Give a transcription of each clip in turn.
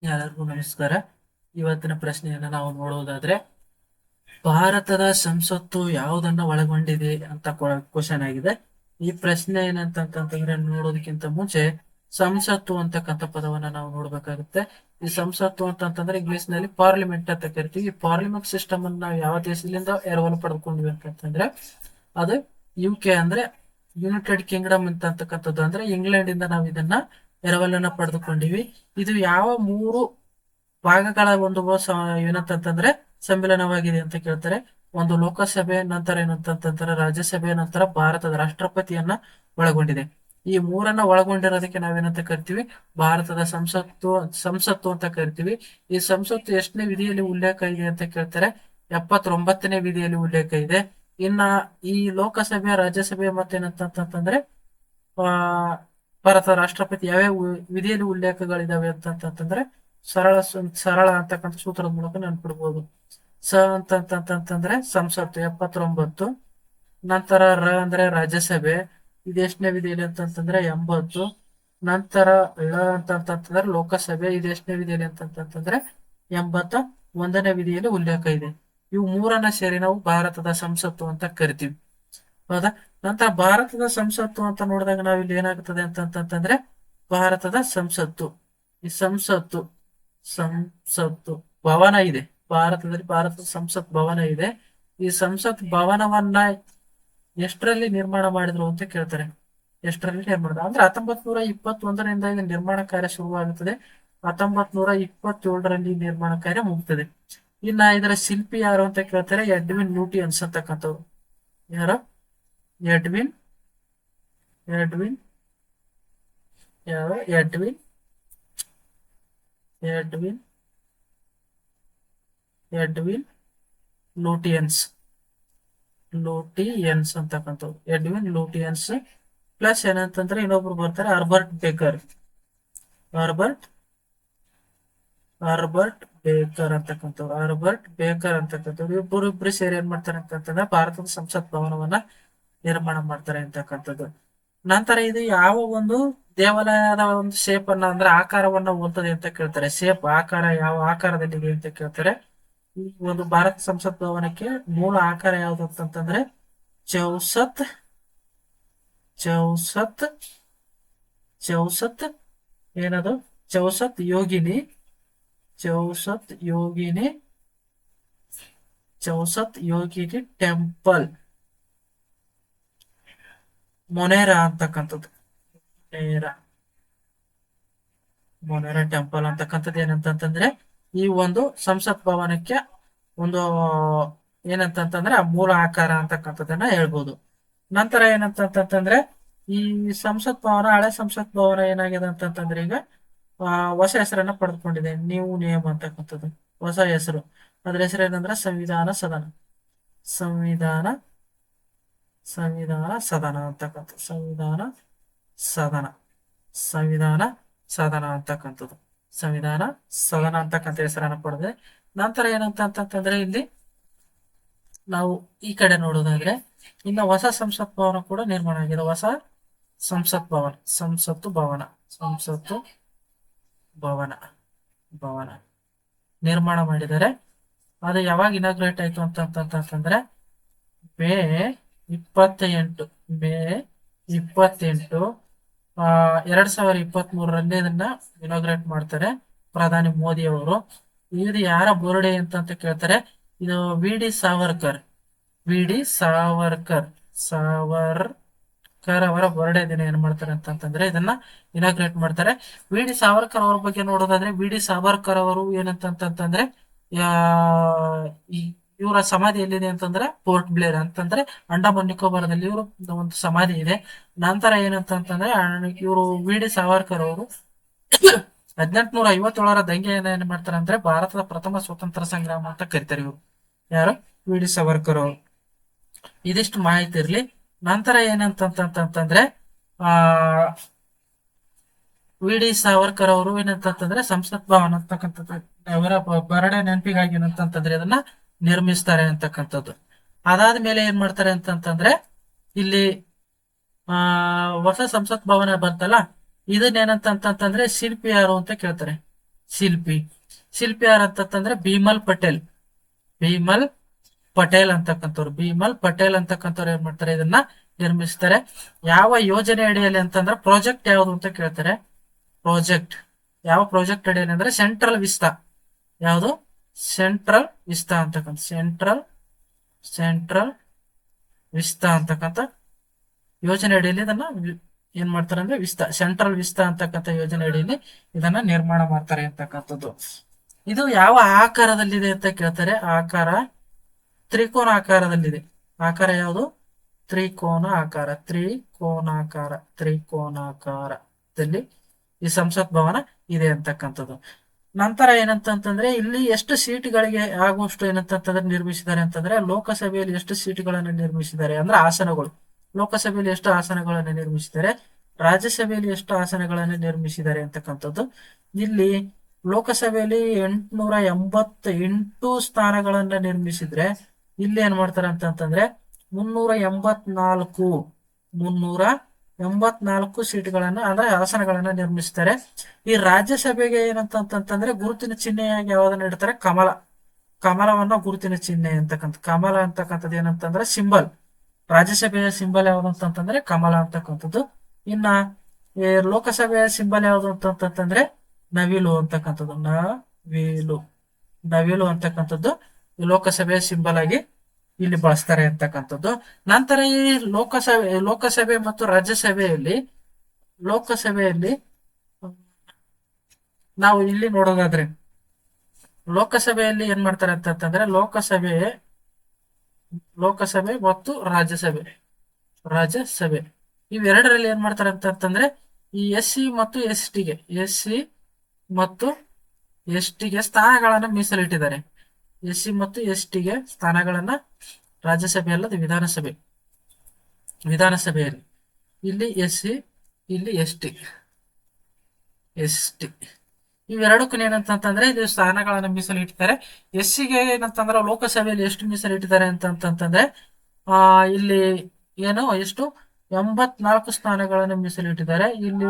ಎಲ್ಲರಿಗೂ ನಮಸ್ಕಾರ. ಇವತ್ತಿನ ಪ್ರಶ್ನೆಯನ್ನ ನಾವು ನೋಡುವುದಾದ್ರೆ, ಭಾರತದ ಸಂಸತ್ತು ಯಾವುದನ್ನ ಒಳಗೊಂಡಿದೆ ಅಂತ ಕ್ವಶನ್ ಆಗಿದೆ. ಈ ಪ್ರಶ್ನೆ ಏನಂತಂತಂದ್ರೆ, ನೋಡೋದಕ್ಕಿಂತ ಮುಂಚೆ ಸಂಸತ್ತು ಅಂತಕ್ಕಂಥ ಪದವನ್ನ ನಾವು ನೋಡ್ಬೇಕಾಗುತ್ತೆ. ಈ ಸಂಸತ್ತು ಅಂತಂತಂದ್ರೆ ಇಂಗ್ಲಿಷ್ ನಲ್ಲಿ ಪಾರ್ಲಿಮೆಂಟ್ ಅಂತ ಕರಿತೀವಿ. ಈ ಪಾರ್ಲಿಮೆಂಟ್ ಸಿಸ್ಟಮ್ ಅನ್ನ ನಾವು ಯಾವ ದೇಶದಿಂದ ಎರವಲು ಪಡೆದುಕೊಂಡ್ವಿ ಅಂತಂದ್ರೆ, ಅದು UK ಅಂದ್ರೆ ಯುನೈಟೆಡ್ ಕಿಂಗ್ಡಮ್ ಅಂತಕ್ಕಂಥದ್ದು. ಅಂದ್ರೆ ಇಂಗ್ಲೆಂಡ್ ಇಂದ ನಾವು ಇದನ್ನ ಎರವಲನ್ನ ಪಡೆದುಕೊಂಡಿವಿ. ಇದು ಯಾವ ಮೂರು ಭಾಗಗಳ ಒಂದು ಏನಂತಂದ್ರೆ ಸಮ್ಮಿಲನವಾಗಿದೆ ಅಂತ ಕೇಳ್ತಾರೆ. ಒಂದು ಲೋಕಸಭೆ, ನಂತರ ಏನಂತಂದ್ರೆ ರಾಜ್ಯಸಭೆ, ನಂತರ ಭಾರತದ ರಾಷ್ಟ್ರಪತಿಯನ್ನ ಒಳಗೊಂಡಿದೆ. ಈ ಮೂರನ್ನ ಒಳಗೊಂಡಿರೋದಕ್ಕೆ ನಾವೇನಂತ ಕರಿತೀವಿ? ಭಾರತದ ಸಂಸತ್ತು ಅಂತ ಕರಿತೀವಿ. ಈ ಸಂಸತ್ತು ಎಷ್ಟನೇ ವಿಧಿಯಲ್ಲಿ ಉಲ್ಲೇಖ ಇದೆ ಅಂತ ಕೇಳ್ತಾರೆ? 79ನೇ ವಿಧಿಯಲ್ಲಿ ಉಲ್ಲೇಖ ಇದೆ. ಇನ್ನ ಈ ಲೋಕಸಭೆ, ರಾಜ್ಯಸಭೆ ಮತ್ತೇನಂತಂದ್ರೆ ಆ ಭಾರತದ ರಾಷ್ಟ್ರಪತಿ ಯಾವ್ಯಾವ ವಿಧಿಯಲ್ಲಿ ಉಲ್ಲೇಖಗಳಿದಾವೆ ಅಂತಂತಂದ್ರೆ ಸರಳ ಅಂತಕ್ಕಂಥ ಸೂತ್ರದ ಮೂಲಕ ನೆನ್ಪಿಡ್ಬೋದು. ಅಂತಂತಂದ್ರೆ ಸಂಸತ್ತು 79, ನಂತರ ಅಂದ್ರೆ ರಾಜ್ಯಸಭೆ, ಇದು ಎಷ್ಟನೇ ವಿಧಿಯಲ್ಲಿ ಅಂತಂತಂದ್ರೆ 80, ನಂತರ ಅಂತಂತಂದ್ರೆ ಲೋಕಸಭೆ, ಇದು ಎಷ್ಟನೇ ವಿಧಿಯಲ್ಲಿ ಅಂತಂತಂದ್ರೆ 81ನೇ ವಿಧಿಯಲ್ಲಿ ಉಲ್ಲೇಖ ಇದೆ. ಇವು ಮೂರನ್ನ ಸೇರಿ ನಾವು ಭಾರತದ ಸಂಸತ್ತು ಅಂತ ಕರಿತೀವಿ. ಹೌದಾ? ನಂತರ ಭಾರತದ ಸಂಸತ್ತು ಅಂತ ನೋಡಿದಾಗ ನಾವ್ ಇಲ್ಲಿ ಏನಾಗ್ತದೆ ಅಂತಂತಂದ್ರೆ, ಭಾರತದ ಸಂಸತ್ತು, ಈ ಸಂಸತ್ತು ಭವನ ಇದೆ. ಭಾರತದಲ್ಲಿ ಭಾರತದ ಸಂಸತ್ ಭವನ ಇದೆ. ಈ ಸಂಸತ್ ಭವನವನ್ನ ಎಷ್ಟರಲ್ಲಿ ನಿರ್ಮಾಣ ಮಾಡಿದ್ರು ಅಂತ ಕೇಳ್ತಾರೆ. ಎಷ್ಟರಲ್ಲಿ ನಿರ್ಮಾಣ ಅಂದ್ರೆ 1921ರಿಂದ ಇದು ನಿರ್ಮಾಣ ಕಾರ್ಯ ಶುರುವಾಗುತ್ತದೆ. 1927ರಲ್ಲಿ ನಿರ್ಮಾಣ ಕಾರ್ಯ ಮುಗ್ತದೆ. ಇನ್ನ ಇದರ ಶಿಲ್ಪಿ ಯಾರು ಅಂತ ಕೇಳ್ತಾರೆ? ಎಡ್ವಿನ್ ಲೂಟಿಯನ್ಸ್ ಅಂತಕ್ಕಂಥವ್ರು. ಯಾರು? ಎಡ್ವಿನ್ ಯಾರು? ಎಡ್ವಿನ್ ಲೂಟಿಯನ್ಸ್ ಅಂತಕ್ಕಂಥವ್ರು. ಎಡ್ವಿನ್ ಲೂಟಿಯನ್ಸ್ ಪ್ಲಸ್ ಏನಂತಂದ್ರೆ ಇನ್ನೊಬ್ರು ಬರ್ತಾರೆ, ಹರ್ಬರ್ಟ್ ಬೇಕರ್ ಅಂತಕ್ಕಂಥವ್ರು. ಇಬ್ರು ಸೇರಿ ಏನ್ ಮಾಡ್ತಾರೆ ಅಂತಂದ್ರೆ ಭಾರತದ ಸಂಸತ್ ಭವನವನ್ನ ನಿರ್ಮಾಣ ಮಾಡ್ತಾರೆ ಅಂತಕ್ಕಂಥದ್ದು. ನಂತರ ಇದು ಯಾವ ಒಂದು ದೇವಾಲಯದ ಒಂದು ಶೇಪ್ ಅನ್ನ ಅಂದ್ರೆ ಆಕಾರವನ್ನ ಹೋಲ್ತದೆ ಅಂತ ಕೇಳ್ತಾರೆ. ಶೇಪ್, ಆಕಾರ ಯಾವ ಆಕಾರದಲ್ಲಿದೆ ಅಂತ ಕೇಳ್ತಾರೆ. ಈ ಒಂದು ಭಾರತ ಸಂಸತ್ ಭವನಕ್ಕೆ ಮೂಲ ಆಕಾರ ಯಾವ್ದು ಅಂತಂದ್ರೆ ಚೌಸತ್ ಏನದು? ಚೌಸತ್ ಯೋಗಿನಿ ಟೆಂಪಲ್, ಮೊನೇರಾ ಅಂತಕ್ಕಂಥದ್ದು. ಮೊನೇರಾ ಟೆಂಪಲ್ ಅಂತಕ್ಕಂಥದ್ದು ಏನಂತಂದ್ರೆ ಈ ಒಂದು ಸಂಸತ್ ಭವನಕ್ಕೆ ಒಂದು ಏನಂತಂದ್ರೆ ಮೂಲ ಆಕಾರ ಅಂತಕ್ಕಂಥದ್ದನ್ನ ಹೇಳ್ಬೋದು. ನಂತರ ಏನಂತಂತಂದ್ರೆ ಈ ಸಂಸತ್ ಭವನ, ಹಳೆ ಸಂಸತ್ ಭವನ ಏನಾಗಿದೆ ಅಂತಂತಂದ್ರೆ ಈಗ ಹೊಸ ಹೆಸರನ್ನ ಪಡೆದುಕೊಂಡಿದೆ. ನ್ಯೂ ನೇಮ್ ಅಂತಕ್ಕಂಥದ್ದು ಹೊಸ ಹೆಸರು. ಅದ್ರ ಹೆಸರು ಏನಂದ್ರೆ ಸಂವಿಧಾನ ಸದನ ಅಂತಕ್ಕಂಥ ಸಂವಿಧಾನ ಸದನ ಅಂತಕ್ಕಂಥ ಹೆಸರನ್ನ ಪಡೆದಿದೆ. ನಂತರ ಏನಂತಂತಂದ್ರೆ ಇಲ್ಲಿ ನಾವು ಈ ಕಡೆ ನೋಡೋದಾದ್ರೆ ಇನ್ನ ಹೊಸ ಸಂಸತ್ ಭವನ ಕೂಡ ನಿರ್ಮಾಣ ಆಗಿದೆ. ಹೊಸ ಸಂಸತ್ ಭವನ ನಿರ್ಮಾಣ ಮಾಡಿದ್ದಾರೆ. ಅದು ಯಾವಾಗ ಇನಾಗ್ರೇಟ್ ಆಯ್ತು ಅಂತಂತಂದ್ರೆ ಮೇ 28 2023ರಲ್ಲಿ ಇದನ್ನ ಇನಾಗ್ರೇಟ್ ಮಾಡ್ತಾರೆ ಪ್ರಧಾನಿ ಮೋದಿ ಅವರು. ಇದು ಯಾರ ಬರ್ಡೇ ಅಂತ ಕೇಳ್ತಾರೆ? ಇದು ವಿ ಡಿ ಸಾವರ್ಕರ್ ಅವರ ಬರ್ಡೇ ದಿನ ಏನ್ ಮಾಡ್ತಾರೆ ಅಂತಂದ್ರೆ ಇದನ್ನ ಇನಾಗ್ರೇಟ್ ಮಾಡ್ತಾರೆ. ವಿ ಡಿ ಸಾವರ್ಕರ್ ಅವ್ರ ಬಗ್ಗೆ ನೋಡೋದಾದ್ರೆ, ವಿ ಡಿ ಸಾವರ್ಕರ್ ಅವರು ಏನಂತಂತಂದ್ರೆ ಇವರ ಸಮಾಧಿ ಎಲ್ಲಿದೆ ಅಂತಂದ್ರೆ ಪೋರ್ಟ್ ಬ್ಲೇರ್ ಅಂತಂದ್ರೆ ಅಂಡಮಾನ್ ನಿಕೋಬಾರದಲ್ಲಿ ಇವರು ಒಂದು ಸಮಾಧಿ ಇದೆ. ನಂತರ ಏನಂತಂದ್ರೆ ಇವರು ವಿ ಡಿ ಸಾವರ್ಕರ್ ಅವರು 1857ರ ದಂಗೆಯನ್ನ ಏನ್ ಮಾಡ್ತಾರೆ ಅಂದ್ರೆ ಭಾರತದ ಪ್ರಥಮ ಸ್ವತಂತ್ರ ಸಂಗ್ರಾಮ ಅಂತ ಕರಿತಾರೆ. ಇವರು ಯಾರು? ವಿ ಡಿ ಸಾವರ್ಕರ್ ಅವರು. ಇದಿಷ್ಟು ಮಾಹಿತಿ ಇರ್ಲಿ. ನಂತರ ಏನಂತಂತಂದ್ರೆ ವಿ ಡಿ ಸಾವರ್ಕರ್ ಅವರು ಏನಂತಂದ್ರೆ ಸಂಸತ್ ಭವನ ಅಂತಕ್ಕಂಥದ್ದು ಅವರ ಬರ್ಡೇ ನೆನಪಿಗಾಗಿ ಏನಂತಂದ್ರೆ ಅದನ್ನ ನಿರ್ಮಿಸ್ತಾರೆ ಅಂತಕ್ಕಂಥದ್ದು. ಅದಾದ್ಮೇಲೆ ಏನ್ ಮಾಡ್ತಾರೆ ಅಂತಂತಂದ್ರೆ ಇಲ್ಲಿ ಹೊಸ ಸಂಸತ್ ಭವನ ಬಂತಲ್ಲ, ಇದನ್ನ ಏನಂತಂತಂದ್ರೆ ಶಿಲ್ಪಿ ಯಾರು ಅಂತ ಕೇಳ್ತಾರೆ. ಶಿಲ್ಪಿ. ಶಿಲ್ಪಿ ಯಾರಂತಂದ್ರೆ ಭೀಮಲ್ ಪಟೇಲ್. ಭೀಮಲ್ ಪಟೇಲ್ ಅಂತಕ್ಕಂಥವ್ರು. ಭೀಮಲ್ ಪಟೇಲ್ ಅಂತಕ್ಕಂಥವ್ರು ಏನ್ ಮಾಡ್ತಾರೆ, ಇದನ್ನ ನಿರ್ಮಿಸ್ತಾರೆ. ಯಾವ ಯೋಜನೆ ಅಡಿಯಲ್ಲಿ ಅಂತಂದ್ರೆ ಪ್ರಾಜೆಕ್ಟ್ ಯಾವುದು ಅಂತ ಕೇಳ್ತಾರೆ. ಪ್ರಾಜೆಕ್ಟ್ ಯಾವ ಪ್ರಾಜೆಕ್ಟ್ ಅಡಿಯಲ್ಲಿ ಅಂದ್ರೆ ಸೆಂಟ್ರಲ್ ವಿಸ್ತಾ. ಯಾವುದು? ಸೆಂಟ್ರಲ್ ವಿಸ್ತಾ ಅಂತಕ್ಕಂಥ ಸೆಂಟ್ರಲ್ ವಿಸ್ತಾ ಅಂತಕ್ಕಂಥ ಯೋಜನೆ ಅಡಿಯಲ್ಲಿ ಇದನ್ನ ಏನ್ ಮಾಡ್ತಾರೆ ಅಂದ್ರೆ ಸೆಂಟ್ರಲ್ ವಿಸ್ತಾ ಅಂತಕ್ಕಂಥ ಯೋಜನೆ ಅಡಿಯಲ್ಲಿ ಇದನ್ನ ನಿರ್ಮಾಣ ಮಾಡ್ತಾರೆ ಅಂತಕ್ಕಂಥದ್ದು. ಇದು ಯಾವ ಆಕಾರದಲ್ಲಿದೆ ಅಂತ ಕೇಳ್ತಾರೆ. ಆಕಾರ ತ್ರಿಕೋನ ಆಕಾರದಲ್ಲಿದೆ. ಆಕಾರ ಯಾವುದು? ತ್ರಿಕೋನ ತ್ರಿಕೋನಾಕಾರದಲ್ಲಿ ಈ ಸಂಸತ್ ಭವನ ಇದೆ ಅಂತಕ್ಕಂಥದ್ದು. ನಂತರ ಏನಂತಂದ್ರೆ ಇಲ್ಲಿ ಎಷ್ಟು ಸೀಟ್ಗಳಿಗೆ ಆಗುವಷ್ಟು ಏನಂತಂದ್ರೆ ನಿರ್ಮಿಸಿದ್ದಾರೆ ಅಂತಂದ್ರೆ, ಲೋಕಸಭೆಯಲ್ಲಿ ಎಷ್ಟು ಸೀಟ್ಗಳನ್ನು ನಿರ್ಮಿಸಿದ್ದಾರೆ ಅಂದ್ರೆ ಆಸನಗಳು. ಲೋಕಸಭೆಯಲ್ಲಿ ಎಷ್ಟು ಆಸನಗಳನ್ನು ನಿರ್ಮಿಸಿದ್ದಾರೆ, ರಾಜ್ಯಸಭೆಯಲ್ಲಿ ಎಷ್ಟು ಆಸನಗಳನ್ನು ನಿರ್ಮಿಸಿದ್ದಾರೆ ಅಂತಕ್ಕಂಥದ್ದು. ಇಲ್ಲಿ ಲೋಕಸಭೆಯಲ್ಲಿ 888 ಸ್ಥಾನಗಳನ್ನ ನಿರ್ಮಿಸಿದ್ರೆ, ಇಲ್ಲಿ ಏನ್ ಮಾಡ್ತಾರೆ ಅಂತಂದ್ರೆ 384 ಸೀಟ್ಗಳನ್ನ ಅಂದ್ರೆ ಆಸನಗಳನ್ನ ನಿರ್ಮಿಸ್ತಾರೆ. ಈ ರಾಜ್ಯಸಭೆಗೆ ಏನಂತಂದ್ರೆ ಗುರುತಿನ ಚಿಹ್ನೆಯಾಗಿ ಯಾವ್ದನ್ನ ಇಡ್ತಾರೆ? ಕಮಲವನ್ನ ಗುರುತಿನ ಚಿಹ್ನೆ ಅಂತಕ್ಕಂಥ. ಕಮಲ ಅಂತಕ್ಕಂಥದ್ದು ಏನಂತಂದ್ರೆ ಸಿಂಬಲ್. ರಾಜ್ಯಸಭೆಯ ಸಿಂಬಲ್ ಯಾವ್ದು ಅಂತಂತಂದ್ರೆ ಕಮಲ ಅಂತಕ್ಕಂಥದ್ದು. ಇನ್ನ ಲೋಕಸಭೆಯ ಸಿಂಬಲ್ ಯಾವ್ದು ಅಂತಂತಂದ್ರೆ ನವಿಲು ಅಂತಕ್ಕಂಥದ್ದು. ನವಿಲು ಅಂತಕ್ಕಂಥದ್ದು ಲೋಕಸಭೆಯ ಸಿಂಬಲ್ ಆಗಿ ಇಲ್ಲಿ ಬಳಸ್ತಾರೆ ಅಂತಕ್ಕಂಥದ್ದು. ನಂತರ ಈ ಲೋಕಸಭೆ ಮತ್ತು ರಾಜ್ಯಸಭೆಯಲ್ಲಿ ನಾವು ಇಲ್ಲಿ ನೋಡೋದಾದ್ರೆ, ಲೋಕಸಭೆಯಲ್ಲಿ ಏನ್ ಮಾಡ್ತಾರೆ ಅಂತಂದ್ರೆ ಲೋಕಸಭೆ ಮತ್ತು ರಾಜ್ಯಸಭೆ ಇವೆರಡರಲ್ಲಿ ಏನ್ ಮಾಡ್ತಾರೆ ಅಂತಂದ್ರೆ ಈ ಎಸ್ಸಿ ಮತ್ತು ಎಸ್ಟಿಗೆ ಸ್ಥಾನಗಳನ್ನ ಮೀಸಲಿಟ್ಟಿದ್ದಾರೆ. ಎಸ್ಸಿ ಮತ್ತು ಎಸ್ಟಿಗೆ ಸ್ಥಾನಗಳನ್ನ ರಾಜ್ಯಸಭೆ ಅಲ್ಲದ ವಿಧಾನಸಭೆಯಲ್ಲಿ ಇಲ್ಲಿ ಎಸ್ಸಿ, ಇಲ್ಲಿ ಎಸ್ಟಿ ಇವೆರಡಕ್ಕೂ ಏನಂತಂದ್ರೆ ಇದು ಸ್ಥಾನಗಳನ್ನ ಮೀಸಲಿಟ್ಟಿದ್ದಾರೆ. ಎಸ್ಸಿಗೆ ಏನಂತಂದ್ರೆ ಲೋಕಸಭೆಯಲ್ಲಿ ಎಷ್ಟು ಮೀಸಲಿಟ್ಟಿದ್ದಾರೆ ಅಂತಂತಂದ್ರೆ ಇಲ್ಲಿ ಎಷ್ಟು 84 ಸ್ಥಾನಗಳನ್ನು ಮೀಸಲಿಟ್ಟಿದ್ದಾರೆ. ಇಲ್ಲಿ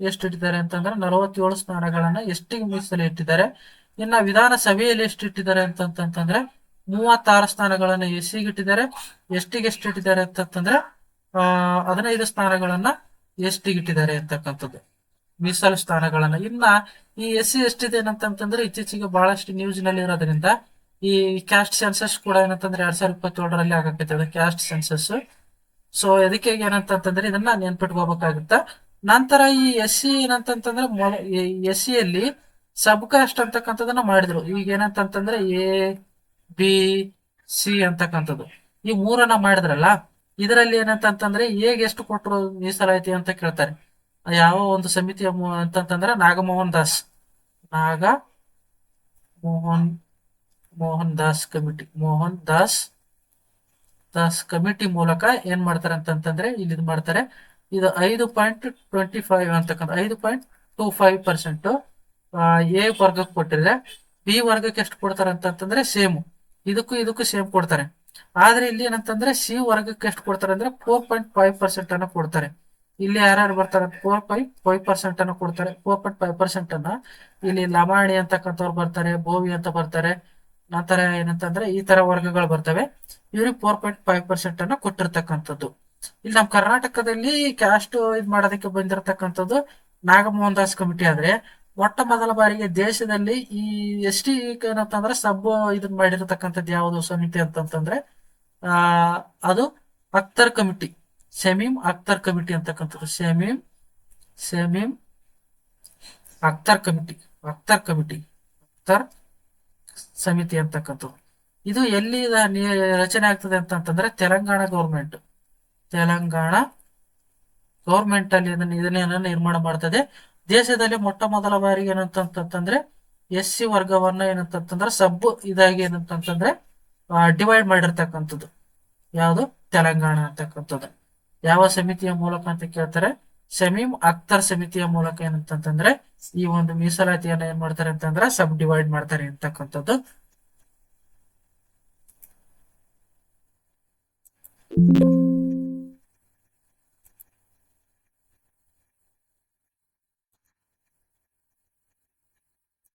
ಎಷ್ಟು ಇಟ್ಟಿದ್ದಾರೆ ಅಂತಂದ್ರೆ 47 ಸ್ಥಾನಗಳನ್ನ ಎಸ್ಟಿಗೆ ಮೀಸಲಿಟ್ಟಿದ್ದಾರೆ. ಇನ್ನ ವಿಧಾನಸಭೆಯಲ್ಲಿ ಎಷ್ಟು ಇಟ್ಟಿದ್ದಾರೆ ಅಂತಂತಂದ್ರೆ 36 ಸ್ಥಾನಗಳನ್ನ ಎಸ್ಸಿಗೆ ಇಟ್ಟಿದ್ದಾರೆ. ಎಸ್ಟಿಗೆ ಎಷ್ಟು ಇಟ್ಟಿದ್ದಾರೆ ಅಂತಂದ್ರೆ 15 ಸ್ಥಾನಗಳನ್ನ ಎಸ್ಟಿಗೆ ಇಟ್ಟಿದ್ದಾರೆ ಅಂತಕ್ಕಂಥದ್ದು, ಮೀಸಲು ಸ್ಥಾನಗಳನ್ನ. ಇನ್ನ ಈ ಎಸ್ಸಿ ಎಷ್ಟಿದೆ ಏನಂತಂದ್ರೆ ಇತ್ತೀಚೆಗೆ ಬಹಳಷ್ಟು ನ್ಯೂಸ್ ನಲ್ಲಿ ಇರೋದ್ರಿಂದ ಈ ಕ್ಯಾಸ್ಟ್ ಸೆನ್ಸಸ್ ಕೂಡ ಏನಂತಂದ್ರೆ 2027ರಲ್ಲಿ ಆಗಕೈತೆ ಕ್ಯಾಸ್ಟ್ ಸೆನ್ಸಸ್. ಸೊ ಅದಕ್ಕೆ ಏನಂತಂದ್ರೆ ಇದನ್ನ ನೆನ್ಪಿಟ್ಕೋಬೇಕಾಗುತ್ತ. ನಂತರ ಈ ಎಸ್ಸಿ ಏನಂತಂದ್ರೆ ಎಸ್ಸಿಯಲ್ಲಿ ಸಬ್ ಕಾಸ್ಟ್ ಅಂತಕ್ಕಂಥದನ್ನ ಮಾಡಿದ್ರು. ಈಗ ಏನಂತಂದ್ರೆ ABC ಅಂತಕ್ಕಂಥದ್ದು ಈ ಮೂರನ್ನ ಮಾಡಿದ್ರಲ್ಲ, ಇದರಲ್ಲಿ ಏನಂತಂದ್ರೆ ಹೇಗೆ ಎಷ್ಟು ಕೊಟ್ಟರು ಮೀಸಲಾತಿ ಅಂತ ಕೇಳ್ತಾರೆ. ಯಾವ ಒಂದು ಸಮಿತಿಯ ಅಂತಂದ್ರೆ ನಾಗಮೋಹನ್ ದಾಸ್ ಕಮಿಟಿ ಮೂಲಕ ಏನ್ ಮಾಡ್ತಾರೆ ಅಂತಂದ್ರೆ ಇಲ್ಲಿ ಇದು ಮಾಡ್ತಾರೆ. ಇದು 5.25 ಅಂತಕ್ಕಂಥ 5.25% ಎ ವರ್ಗಕ್ಕೆ ಕೊಟ್ಟಿದ್ರೆ, ಬಿ ವರ್ಗಕ್ಕೆ ಎಷ್ಟು ಕೊಡ್ತಾರೆ ಅಂತಂದ್ರೆ ಸೇಮ್, ಇದಕ್ಕೂ ಸೇಮ್ ಕೊಡ್ತಾರೆ. ಆದ್ರೆ ಇಲ್ಲಿ ಏನಂತಂದ್ರೆ ಸಿ ವರ್ಗಕ್ಕೆ ಎಷ್ಟು ಕೊಡ್ತಾರೆ ಅಂದ್ರೆ 4.5% ಅನ್ನ ಕೊಡ್ತಾರೆ. ಇಲ್ಲಿ ಯಾರ್ಯಾರು ಬರ್ತಾರೆ 4.5% ಅನ್ನು ಕೊಡ್ತಾರೆ. 4.5% ಅನ್ನ ಇಲ್ಲಿ ಲಮಾಣಿ ಅಂತಕ್ಕಂಥವ್ರು ಬರ್ತಾರೆ, ಬೋವಿ ಅಂತ ಬರ್ತಾರೆ. ನಂತರ ಏನಂತಂದ್ರೆ ಈ ತರ ವರ್ಗಗಳು ಬರ್ತವೆ. ಇವ್ರಿಗೆ 4.5% ಅನ್ನ ಕೊಟ್ಟಿರ್ತಕ್ಕಂಥದ್ದು. ಇಲ್ಲಿ ನಮ್ಮ ಕರ್ನಾಟಕದಲ್ಲಿ ಕ್ಯಾಸ್ಟ್ ಇದ್ ಮಾಡೋದಕ್ಕೆ ಬಂದಿರತಕ್ಕಂಥದ್ದು ನಾಗಮೋಹನ್ ದಾಸ್ ಕಮಿಟಿ. ಆದ್ರೆ ಮೊಟ್ಟ ಮೊದಲ ಬಾರಿಗೆ ದೇಶದಲ್ಲಿ ಈ ಎಸ್ಟಿ ಏನಂತಂದ್ರೆ ಇದನ್ನ ಮಾಡಿರತಕ್ಕಂಥದ್ದು ಯಾವುದು ಸಮಿತಿ ಅಂತಂತಂದ್ರೆ ಅದು ಅಖ್ತರ್ ಕಮಿಟಿ, ಶಮೀಮ್ ಅಖ್ತರ್ ಕಮಿಟಿ ಅಂತಕ್ಕಂಥದ್ದು. ಶಮೀಮ್ ಅಖ್ತರ್ ಸಮಿತಿ ಅಂತಕ್ಕಂಥದ್ದು. ಇದು ಎಲ್ಲಿ ರಚನೆ ಆಗ್ತದೆ ಅಂತಂತಂದ್ರೆ ತೆಲಂಗಾಣ ಗೌರ್ಮೆಂಟ್ ಅಲ್ಲಿ ಇದನ್ನ ನಿರ್ಮಾಣ ಮಾಡ್ತದೆ. ದೇಶದಲ್ಲಿ ಮೊಟ್ಟ ಮೊದಲ ಬಾರಿಗೆ ಏನಂತಂತಂದ್ರೆ ಎಸ್ಸಿ ವರ್ಗವನ್ನ ಏನಂತಂದ್ರೆ ಇದಾಗಿ ಏನಂತಂದ್ರೆ ಡಿವೈಡ್ ಮಾಡಿರ್ತಕ್ಕಂಥದ್ದು ಯಾವುದು? ತೆಲಂಗಾಣ ಅಂತಕ್ಕಂಥದ್ದು. ಯಾವ ಸಮಿತಿಯ ಮೂಲಕ ಅಂತ ಕೇಳ್ತಾರೆ? ಶಮೀಮ್ ಅಖ್ತರ್ ಸಮಿತಿಯ ಮೂಲಕ ಏನಂತಂದ್ರೆ ಈ ಒಂದು ಮೀಸಲಾತಿಯನ್ನ ಏನ್ ಮಾಡ್ತಾರೆ ಅಂತಂದ್ರೆ ಸಬ್ ಡಿವೈಡ್ ಮಾಡ್ತಾರೆ ಅಂತಕ್ಕಂಥದ್ದು.